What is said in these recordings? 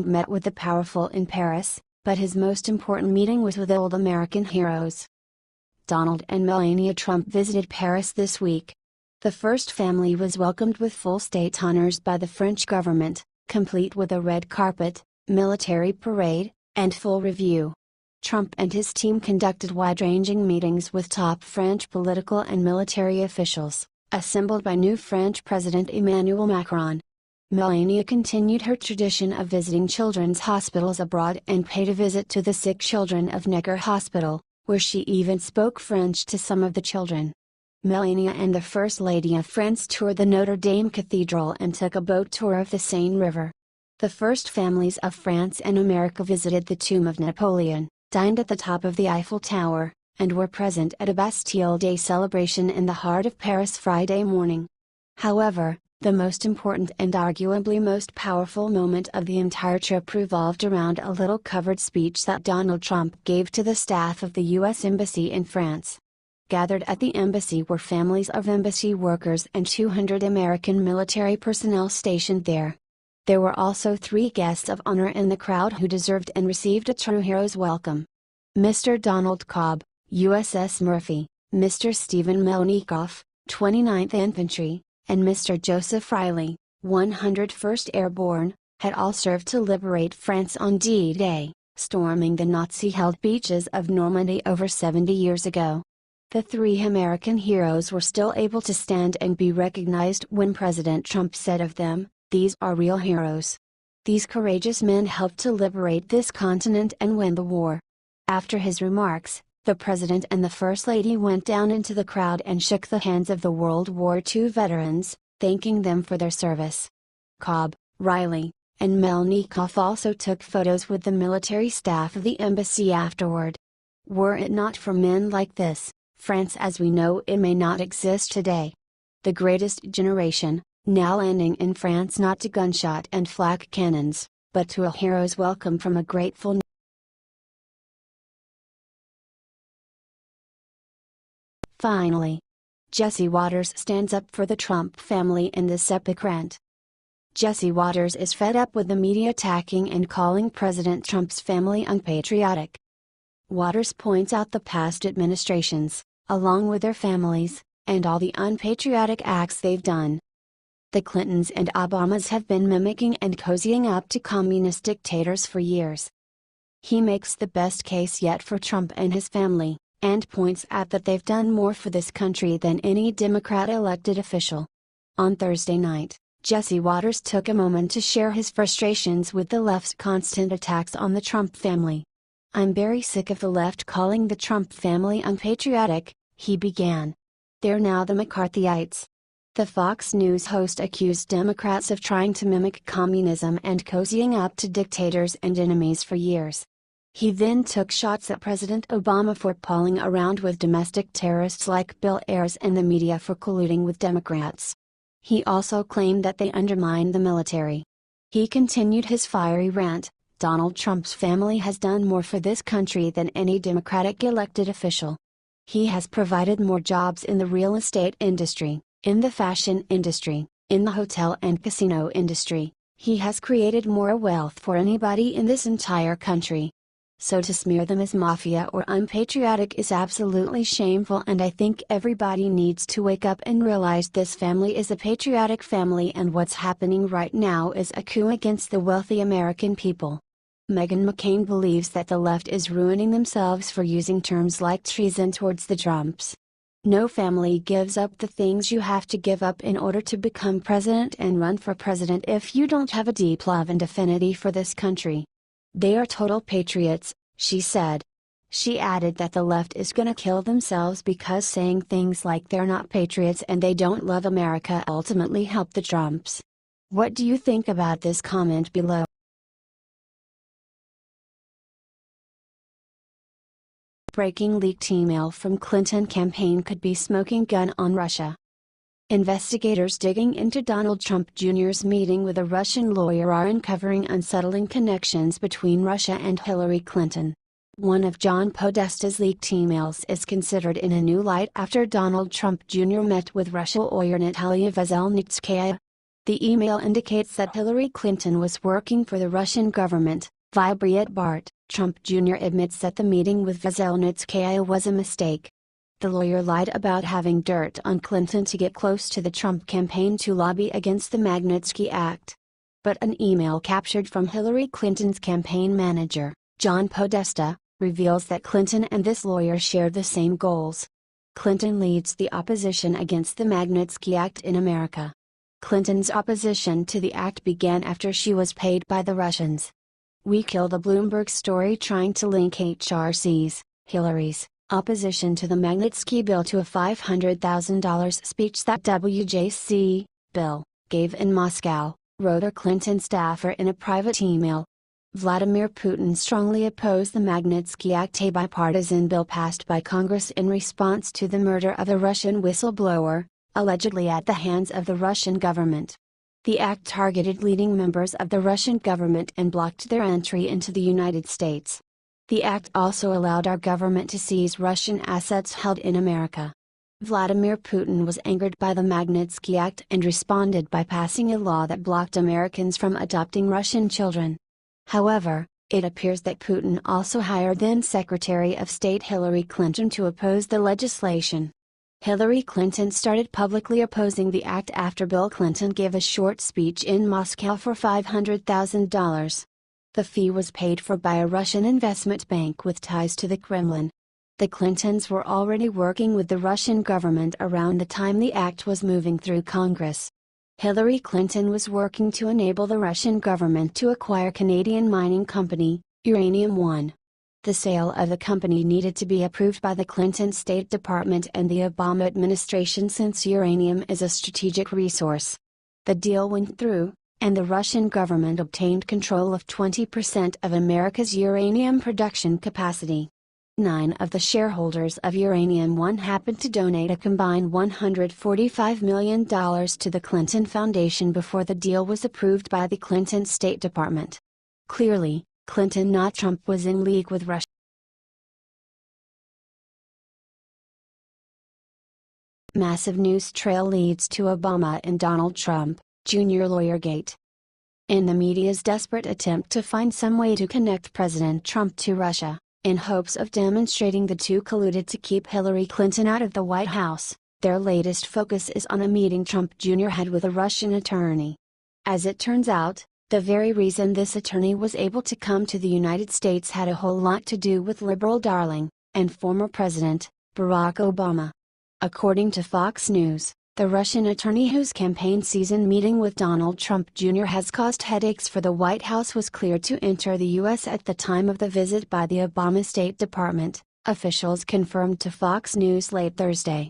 met with the powerful in Paris, but his most important meeting was with old American heroes. Donald and Melania Trump visited Paris this week. The first family was welcomed with full state honors by the French government, complete with a red carpet, military parade, and full review. Trump and his team conducted wide-ranging meetings with top French political and military officials, assembled by new French President Emmanuel Macron. Melania continued her tradition of visiting children's hospitals abroad and paid a visit to the sick children of Necker Hospital, where she even spoke French to some of the children. Melania and the First Lady of France toured the Notre Dame Cathedral and took a boat tour of the Seine River. The first families of France and America visited the tomb of Napoleon, dined at the top of the Eiffel Tower, and were present at a Bastille Day celebration in the heart of Paris Friday morning. However, the most important and arguably most powerful moment of the entire trip revolved around a little covered speech that Donald Trump gave to the staff of the U.S. Embassy in France. Gathered at the embassy were families of embassy workers and 200 American military personnel stationed there. There were also 3 guests of honor in the crowd who deserved and received a true hero's welcome. Mr. Donald Cobb, USS Murphy, Mr. Stephen Melnikoff, 29th Infantry, and Mr. Joseph Riley, 101st Airborne, had all served to liberate France on D-Day, storming the Nazi-held beaches of Normandy over 70 years ago. The 3 American heroes were still able to stand and be recognized when President Trump said of them, "These are real heroes. These courageous men helped to liberate this continent and win the war." After his remarks, the President and the First Lady went down into the crowd and shook the hands of the World War II veterans, thanking them for their service. Cobb, Riley, and Melnikoff also took photos with the military staff of the embassy afterward. Were it not for men like this, France as we know it may not exist today. The greatest generation, now landing in France not to gunshot and flak cannons, but to a hero's welcome from a grateful nation. Finally, Jesse Watters stands up for the Trump family in this epic rant. Jesse Watters is fed up with the media attacking and calling President Trump's family unpatriotic. Watters points out the past administrations, along with their families, and all the unpatriotic acts they've done. The Clintons and Obamas have been mimicking and cozying up to communist dictators for years. He makes the best case yet for Trump and his family, and points out that they've done more for this country than any Democrat elected official. On Thursday night, Jesse Watters took a moment to share his frustrations with the left's constant attacks on the Trump family. "I'm very sick of the left calling the Trump family unpatriotic," he began. "They're now the McCarthyites." The Fox News host accused Democrats of trying to mimic communism and cozying up to dictators and enemies for years. He then took shots at President Obama for palling around with domestic terrorists like Bill Ayers and the media for colluding with Democrats. He also claimed that they undermine the military. He continued his fiery rant, "Donald Trump's family has done more for this country than any Democratic elected official. He has provided more jobs in the real estate industry, in the fashion industry, in the hotel and casino industry. He has created more wealth for anybody in this entire country." So to smear them as mafia or unpatriotic is absolutely shameful, and I think everybody needs to wake up and realize this family is a patriotic family and what's happening right now is a coup against the wealthy American people. Meghan McCain believes that the left is ruining themselves for using terms like treason towards the Trumps. No family gives up the things you have to give up in order to become president and run for president if you don't have a deep love and affinity for this country. They are total patriots, she said. She added that the left is gonna kill themselves because saying things like they're not patriots and they don't love America ultimately help the Trumps. What do you think about this? Comment below. Breaking: leaked email from Clinton campaign could be smoking gun on Russia. Investigators digging into Donald Trump Jr.'s meeting with a Russian lawyer are uncovering unsettling connections between Russia and Hillary Clinton. One of John Podesta's leaked emails is considered in a new light after Donald Trump Jr. met with Russia lawyer Natalia Veselnitskaya. The email indicates that Hillary Clinton was working for the Russian government. Breitbart, Trump Jr. admits that the meeting with Veselnitskaya was a mistake. The lawyer lied about having dirt on Clinton to get close to the Trump campaign to lobby against the Magnitsky Act. But an email captured from Hillary Clinton's campaign manager, John Podesta, reveals that Clinton and this lawyer shared the same goals. Clinton leads the opposition against the Magnitsky Act in America. Clinton's opposition to the act began after she was paid by the Russians. We kill the Bloomberg story trying to link HRC's, Hillary's, opposition to the Magnitsky bill to a $500,000 speech that WJC, Bill, gave in Moscow, wrote a Clinton staffer in a private email. Vladimir Putin strongly opposed the Magnitsky Act, a bipartisan bill passed by Congress in response to the murder of a Russian whistleblower, allegedly at the hands of the Russian government. The act targeted leading members of the Russian government and blocked their entry into the United States. The act also allowed our government to seize Russian assets held in America. Vladimir Putin was angered by the Magnitsky Act and responded by passing a law that blocked Americans from adopting Russian children. However, it appears that Putin also hired then Secretary of State Hillary Clinton to oppose the legislation. Hillary Clinton started publicly opposing the act after Bill Clinton gave a short speech in Moscow for $500,000. The fee was paid for by a Russian investment bank with ties to the Kremlin. The Clintons were already working with the Russian government around the time the act was moving through Congress. Hillary Clinton was working to enable the Russian government to acquire Canadian mining company, Uranium One. The sale of the company needed to be approved by the Clinton State Department and the Obama administration since uranium is a strategic resource. The deal went through, and the Russian government obtained control of 20% of America's uranium production capacity. 9 of the shareholders of Uranium One happened to donate a combined $145 million to the Clinton Foundation before the deal was approved by the Clinton State Department. Clearly, Clinton not Trump was in league with Russia. Massive news trail leads to Obama and Donald Trump, Jr. Lawyergate. In the media's desperate attempt to find some way to connect President Trump to Russia, in hopes of demonstrating the two colluded to keep Hillary Clinton out of the White House, their latest focus is on a meeting Trump Jr. had with a Russian attorney. As it turns out, the very reason this attorney was able to come to the United States had a whole lot to do with liberal darling, and former President, Barack Obama. According to Fox News, the Russian attorney whose campaign season meeting with Donald Trump Jr. has caused headaches for the White House was cleared to enter the U.S. at the time of the visit by the Obama State Department, officials confirmed to Fox News late Thursday.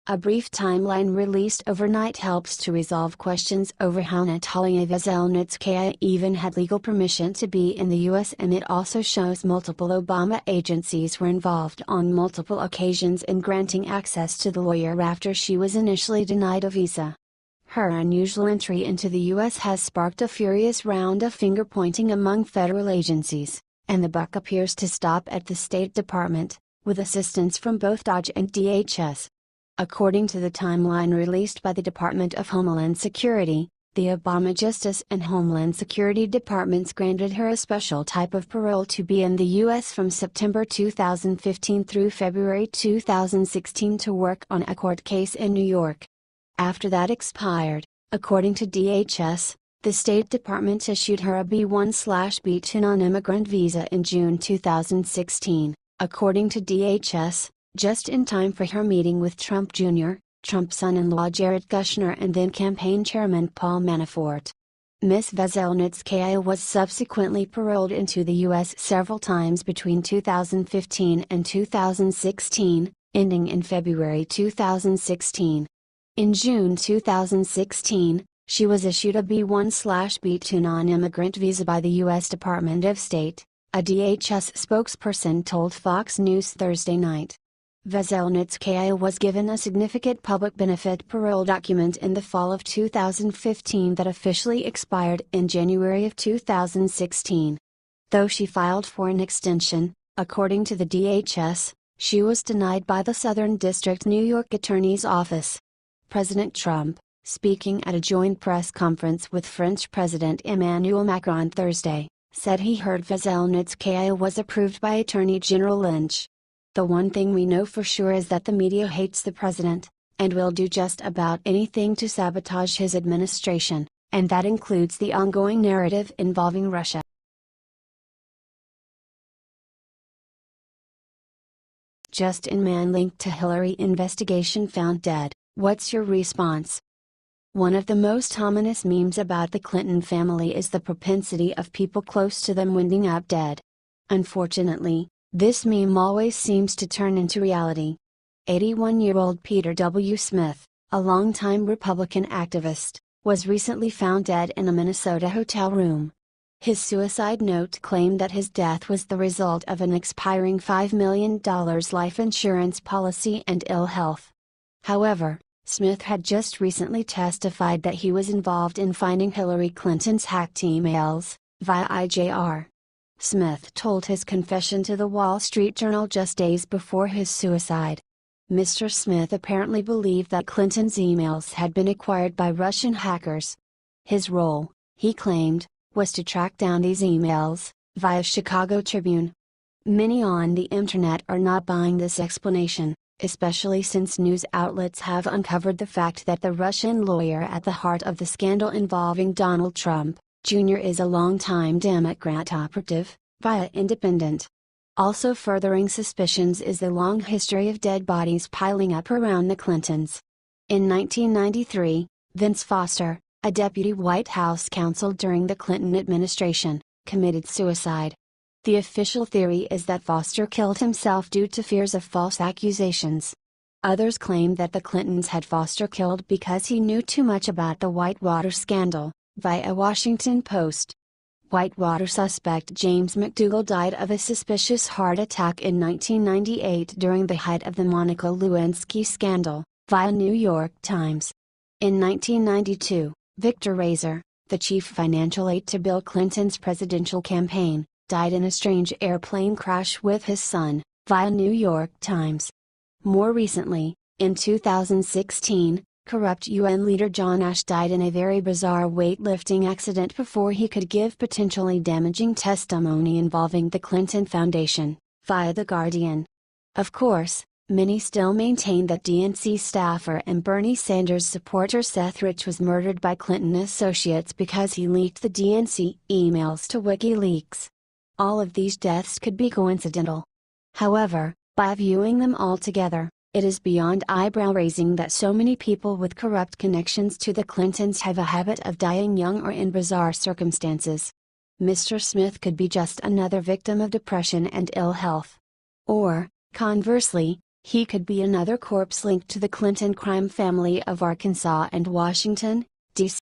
A brief timeline released overnight helps to resolve questions over how Natalia Veselnitskaya even had legal permission to be in the U.S., and it also shows multiple Obama agencies were involved on multiple occasions in granting access to the lawyer after she was initially denied a visa. Her unusual entry into the U.S. has sparked a furious round of finger-pointing among federal agencies, and the buck appears to stop at the State Department, with assistance from both DOJ and DHS. According to the timeline released by the Department of Homeland Security, the Obama Justice and Homeland Security Departments granted her a special type of parole to be in the U.S. from September 2015 through February 2016 to work on a court case in New York. After that expired, according to DHS, the State Department issued her a B1/B2 non-immigrant visa in June 2016, according to DHS, just in time for her meeting with Trump Jr., Trump's son-in-law Jared Kushner and then campaign chairman Paul Manafort. Ms. Veselnitskaya was subsequently paroled into the U.S. several times between 2015 and 2016, ending in February 2016. In June 2016, she was issued a B1/B2 non-immigrant visa by the U.S. Department of State, a DHS spokesperson told Fox News Thursday night. Veselnitskaya was given a significant public benefit parole document in the fall of 2015 that officially expired in January of 2016. Though she filed for an extension, according to the DHS, she was denied by the Southern District New York Attorney's Office. President Trump, speaking at a joint press conference with French President Emmanuel Macron Thursday, said he heard Veselnitskaya was approved by Attorney General Lynch. "The one thing we know for sure is that the media hates the president, and will do just about anything to sabotage his administration, and that includes the ongoing narrative involving Russia." Justin man linked to Hillary investigation found dead, what's your response? One of the most ominous memes about the Clinton family is the propensity of people close to them winding up dead. Unfortunately, this meme always seems to turn into reality. 81-year-old Peter W. Smith, a longtime Republican activist, was recently found dead in a Minnesota hotel room. His suicide note claimed that his death was the result of an expiring $5 million life insurance policy and ill health. However, Smith had just recently testified that he was involved in finding Hillary Clinton's hacked emails, via IJR. Smith told his confession to the Wall Street Journal just days before his suicide. Mr. Smith apparently believed that Clinton's emails had been acquired by Russian hackers. His role, he claimed, was to track down these emails, via Chicago Tribune. Many on the internet are not buying this explanation, especially since news outlets have uncovered the fact that the Russian lawyer at the heart of the scandal involving Donald Trump, Jr. is a longtime Democrat operative, via Independent. Also furthering suspicions is the long history of dead bodies piling up around the Clintons. In 1993, Vince Foster, a deputy White House counsel during the Clinton administration, committed suicide. The official theory is that Foster killed himself due to fears of false accusations. Others claim that the Clintons had Foster killed because he knew too much about the Whitewater scandal, via Huffington Post. Whitewater suspect James McDougal died of a suspicious heart attack in 1998 during the height of the Monica Lewinsky scandal, via New York Times. In 1992, Victor Razor, the chief financial aide to Bill Clinton's presidential campaign, died in a strange airplane crash with his son, via New York Times. More recently, in 2016, corrupt UN leader John Ash died in a very bizarre weightlifting accident before he could give potentially damaging testimony involving the Clinton Foundation, via The Guardian. Of course, many still maintain that DNC staffer and Bernie Sanders supporter Seth Rich was murdered by Clinton associates because he leaked the DNC emails to WikiLeaks. All of these deaths could be coincidental. However, by viewing them all together, it is beyond eyebrow-raising that so many people with corrupt connections to the Clintons have a habit of dying young or in bizarre circumstances. Mr. Smith could be just another victim of depression and ill health. Or, conversely, he could be another corpse linked to the Clinton crime family of Arkansas and Washington, D.C.